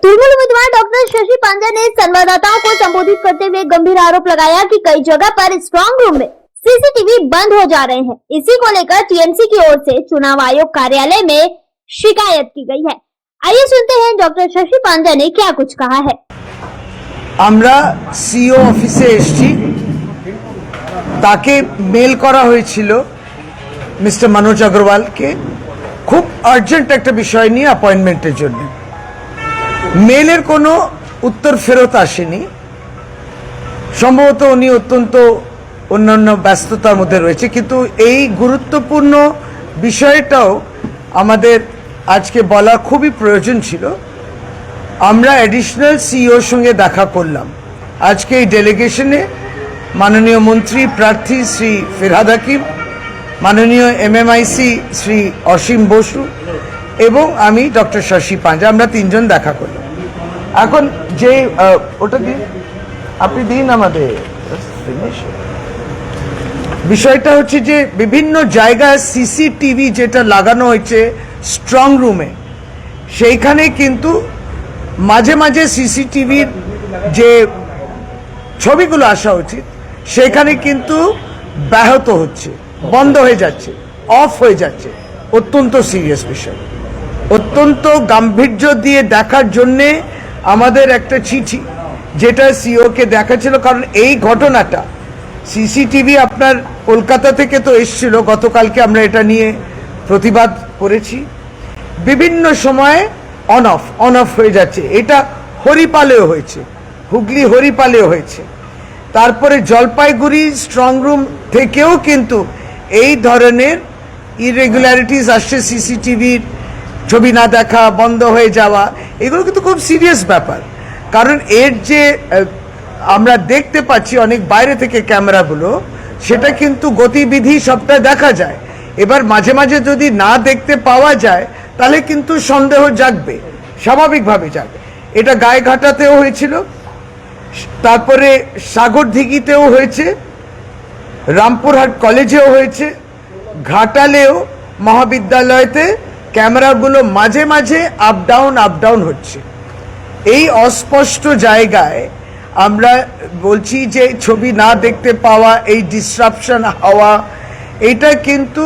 तृणमूल उम्मीदवार डॉक्टर शशि पांजा ने संवाददाताओं को संबोधित करते हुए गंभीर आरोप लगाया कि कई जगह पर स्ट्रांग रूम में सीसीटीवी बंद हो जा रहे हैं। इसी को लेकर टीएमसी की ओर से चुनाव आयोग कार्यालय में शिकायत की गई है। आइए सुनते हैं डॉक्टर शशि पांजा ने क्या कुछ कहा है। আমরা সিও অফিসে এসেছি, তাকে মেল করা হয়েছিল মিস্টার মনোজ अग्रवालকে খুব আর্জেন্ট একটা বিষয় নিয়ে অ্যাপয়েন্টমেন্টের জন্য। মেলের কোনো উত্তর ফেরত আসেনি, সম্ভবত উনি অত্যন্ত অন্যান্য ব্যস্ততার মধ্যে রয়েছে, কিন্তু এই গুরুত্বপূর্ণ বিষয়টাও আমাদের আজকে বলা খুবই প্রয়োজন ছিল। আমরা অ্যাডিশনাল সিইওর সঙ্গে দেখা করলাম আজকে এই ডেলিগেশনে। মাননীয় মন্ত্রী প্রার্থী শ্রী ফিরহাদ হাকিম, মাননীয় এমএমআইসি শ্রী অসীম বসু এবং আমি ডক্টর শশী পাঞ্জা, আমরা তিনজন দেখা করলাম। এখন যে ওটা দিন, আপনি দিন আমাদের বিষয়টা হচ্ছে যে বিভিন্ন জায়গায় সিসিটিভি যেটা লাগানো হয়েছে স্ট্রং রুমে, সেইখানে কিন্তু মাঝে মাঝে সিসিটিভির যে ছবিগুলো আসা উচিত সেখানে কিন্তু ব্যাহত হচ্ছে, বন্ধ হয়ে যাচ্ছে, অফ হয়ে যাচ্ছে। অত্যন্ত সিরিয়াস বিষয়, অত্যন্ত গাম্ভীর্য দিয়ে দেখার জন্যে আমাদের একটা চিঠি যেটা সিওকে দেখাচ্ছিল। কারণ এই ঘটনাটা সিসিটিভি আপনার কলকাতা থেকে তো এসেছিল, গতকালকে আমরা এটা নিয়ে প্রতিবাদ করেছি। বিভিন্ন সময়ে অন অফ হয়ে যাচ্ছে। এটা হরিপালেও হয়েছে, হুগলি হরিপালেও হয়েছে। তারপরে জলপাইগুড়ি স্ট্রং রুম থেকেও কিন্তু এই ধরনের ইরেগুলারিটিস আসছে, সিসিটিভির ছবি না দেখা, বন্ধ হয়ে যাওয়া, এগুলো কিন্তু খুব সিরিয়াস ব্যাপার। কারণ এর যে আমরা দেখতে পাচ্ছি অনেক বাইরে থেকে ক্যামেরাগুলো, সেটা কিন্তু গতিবিধি সবটা দেখা যায়। এবার মাঝে মাঝে যদি না দেখতে পাওয়া যায় তাহলে কিন্তু সন্দেহ জাগবে, স্বাভাবিকভাবে জাগবে। এটা গায়েঘাটাতেও হয়েছিল, তারপরে সাগরদিঘিতেও হয়েছে, রামপুরহাট কলেজেও হয়েছে, ঘাটালেও মহাবিদ্যালয়তে ক্যামেরাগুলো মাঝে মাঝে আপ ডাউন হচ্ছে। এই অস্পষ্ট জায়গায় আমরা বলছি যে ছবি না দেখতে পাওয়া, এই ডিসরাপশন হওয়া, এটা কিন্তু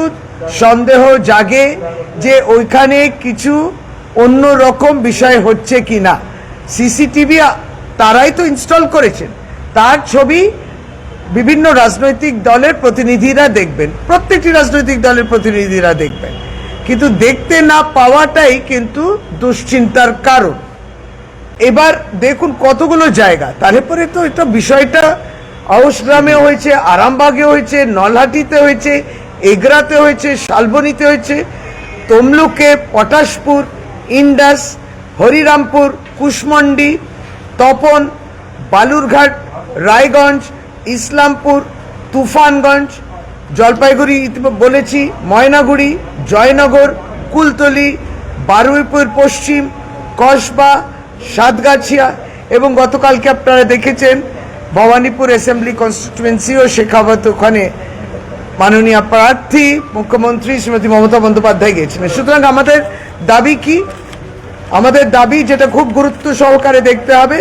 সন্দেহ জাগে যে ওইখানে কিছু অন্য রকম বিষয় হচ্ছে কিনা। সিসিটিভি তারাই তো ইনস্টল করেছেন, তার ছবি বিভিন্ন রাজনৈতিক দলের প্রতিনিধিরা দেখবেন, প্রত্যেকটি রাজনৈতিক দলের প্রতিনিধিরা দেখবেন, কিন্তু দেখতে না পাওয়াটাই কিন্তু দুশ্চিন্তার কারণ। এবার দেখুন কতগুলো জায়গা, তারপরে তো এটা বিষয়টা আউশগ্রামে হয়েছে, আরামবাগে হয়েছে, নলহাটিতে হয়েছে, এগরাতে হয়েছে, শালবনীতে হয়েছে, তমলুকে, পটাশপুর, ইন্ডাস, হরিরামপুর, কুশমন্ডি, তপন, বালুরঘাট, রায়গঞ্জ, ইসলামপুর, তুফানগঞ্জ, জলপাইগুড়ি বলেছি, ময়নাগুড়ি, জয়নগর, কুলতলি, বারুইপুর পশ্চিম, কসবা, সাতগাছিয়া এবং গতকালকে আপনারা দেখেছেন ভবানীপুর অ্যাসেম্বলি কনস্টিটুয়েন্সিও শেখাবত, ওখানে মাননীয় প্রার্থী মুখ্যমন্ত্রী শ্রীমতী মমতা বন্দ্যোপাধ্যায় গিয়েছিলেন। সুতরাং আমাদের দাবি কি? আমাদের দাবি, যেটা খুব গুরুত্ব সহকারে দেখতে হবে,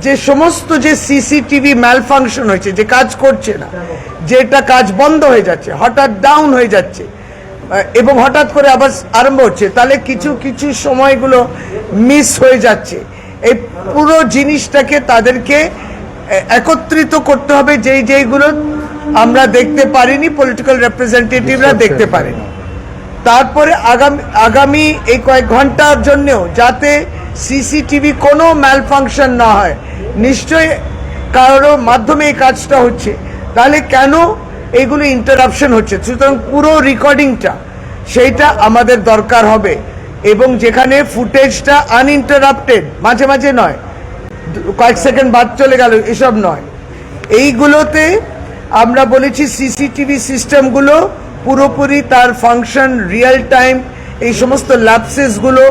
যে সমস্ত যে সিসিটিভি ম্যালফাংশন হয়েছে, যে কাজ করছে না, যেটা কাজ বন্ধ হয়ে যাচ্ছে, হঠাৎ ডাউন হয়ে যাচ্ছে এবং হঠাৎ করে আবার আরম্ভ হচ্ছে, তাহলে কিছু কিছু সময়গুলো মিস হয়ে যাচ্ছে। এই পুরো জিনিসটাকে তাদেরকে একত্রিত করতে হবে, যেইগুলো আমরা দেখতে পারিনি, পলিটিক্যাল রিপ্রেজেন্টেটিভরা দেখতে পারেনি। তারপরে আগামী এই কয়েক ঘন্টার জন্যও যাতে সিসিটিভি কোনো ম্যালফাংশন না হয়, নিশ্চয়ই কারোর মাধ্যমে এই কাজটা হচ্ছে, তাহলে কেন এইগুলো ইন্টারাপশন হচ্ছে? সুতরাং পুরো রেকর্ডিংটা সেইটা আমাদের দরকার হবে, এবং যেখানে ফুটেজটা আনইন্টারাপ্টেড, মাঝে মাঝে নয়, কয়েক সেকেন্ড বাদ চলে গেল, এসব নয়। এইগুলোতে আমরা বলেছি সিসিটিভি সিস্টেমগুলো পুরোপুরি তার ফাংশন, রিয়েল টাইম, এই সমস্ত ল্যাপসেসগুলো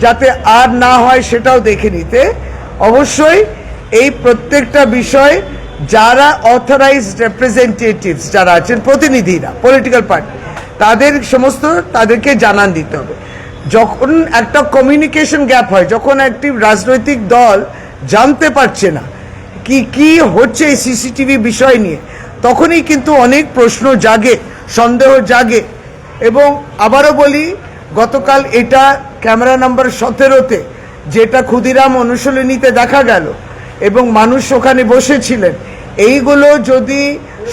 যাতে আর না হয় সেটাও দেখে নিতে। অবশ্যই এই প্রত্যেকটা বিষয় যারা অথরাইজড রিপ্রেজেন্টেটিভস যারা আছেন, প্রতিনিধিরা, পলিটিক্যাল পার্টি, তাদেরকে জানান দিতে হবে। যখন একটা কমিউনিকেশন গ্যাপ হয়, যখন একটি রাজনৈতিক দল জানতে পারছে না কি কি হচ্ছে এই সিসিটিভি বিষয় নিয়ে, তখনই কিন্তু অনেক প্রশ্ন জাগে, সন্দেহ জাগে। এবং আবারও বলি, গতকাল এটা ক্যামেরা নাম্বার 17-তে যেটা ক্ষুদিরাম অনুশীলনীতে দেখা গেল এবং মানুষ ওখানে বসেছিলেন, এইগুলো যদি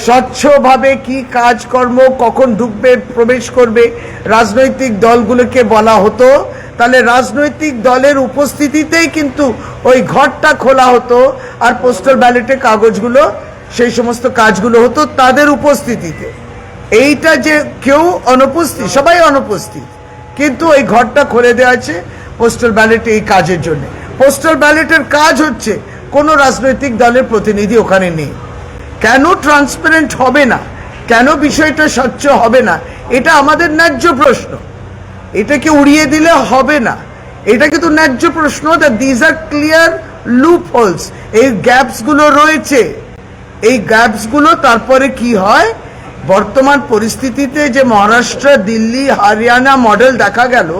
স্বচ্ছভাবে কি কাজকর্ম কখন ঢুকবে প্রবেশ করবে রাজনৈতিক দলগুলোকে বলা হতো, তাহলে রাজনৈতিক দলের উপস্থিতিতেই কিন্তু ওই ঘরটা খোলা হতো আর পোস্টাল ব্যালটে কাগজগুলো সেই সমস্ত কাজগুলো হতো তাদের উপস্থিতিতে। এইটা যে কেউ অনুপস্থিত, সবাই অনুপস্থিত, কিন্তু ওই ঘরটা খুলে দেওয়া আছে পোস্টাল ব্যালটে এই কাজের জন্য। পোস্টাল ব্যালটের কাজ হচ্ছে কোনো রাজনৈতিক দলের প্রতিনিধি ওখানে নেই। কেন ট্রান্সপারেন্ট হবে না, কেন বিষয়টা স্বচ্ছ হবে না, এটা আমাদের ন্যায্য প্রশ্ন। এটাকে উড়িয়ে দিলে হবে না, এটা কিন্তু ন্যায্য প্রশ্ন। That these are clear loopholes, এই গ্যাপসগুলো রয়েছে। এই গ্যাপসগুলো তারপরে কি হয়, বর্তমান পরিস্থিতিতে যে মহারাষ্ট্র, দিল্লি, হরিয়ানা মডেল দেখা গেল,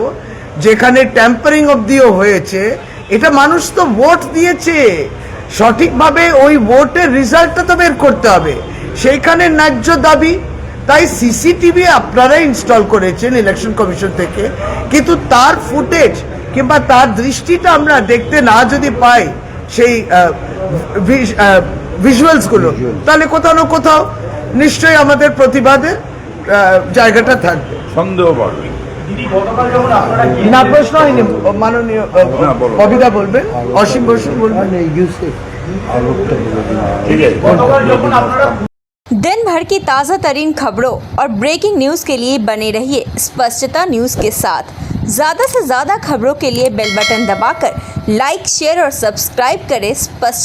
যেখানে ট্যাম্পারিং অবধিও হয়েছে, এটা মানুষ তো ভোট দিয়েছে, সঠিকভাবে ওই ভোটের রেজাল্টটা তো বের করতে হবে, সেইখানে ন্যায্য দাবি। তাই সিসিটিভি আপনারা ইনস্টল করেছেন ইলেকশন কমিশন থেকে, কিন্তু তার ফুটেজ কিংবা তার দৃষ্টিটা আমরা দেখতে না যদি পাই, সেই ভিজুয়ালসগুলো, তাহলে কোথাও না কোথাও নিশ্চয়ই আমাদের প্রতিবাদের জায়গাটা থাকবে। সন্দেহ বাড়বে। না, প্রশ্ন হয়নি, মাননীয় কবিতা বলবেন, অসীম বসু বলবেন। ঠিক আছে। दिन भर की ताज़ा तरीन खबरों और ब्रेकिंग न्यूज़ के लिए बने रहिए स्पष्टता न्यूज़ के साथ। ज़्यादा से ज़्यादा खबरों के लिए बेल बटन दबाकर लाइक, शेयर और सब्सक्राइब करें स्पष्टता।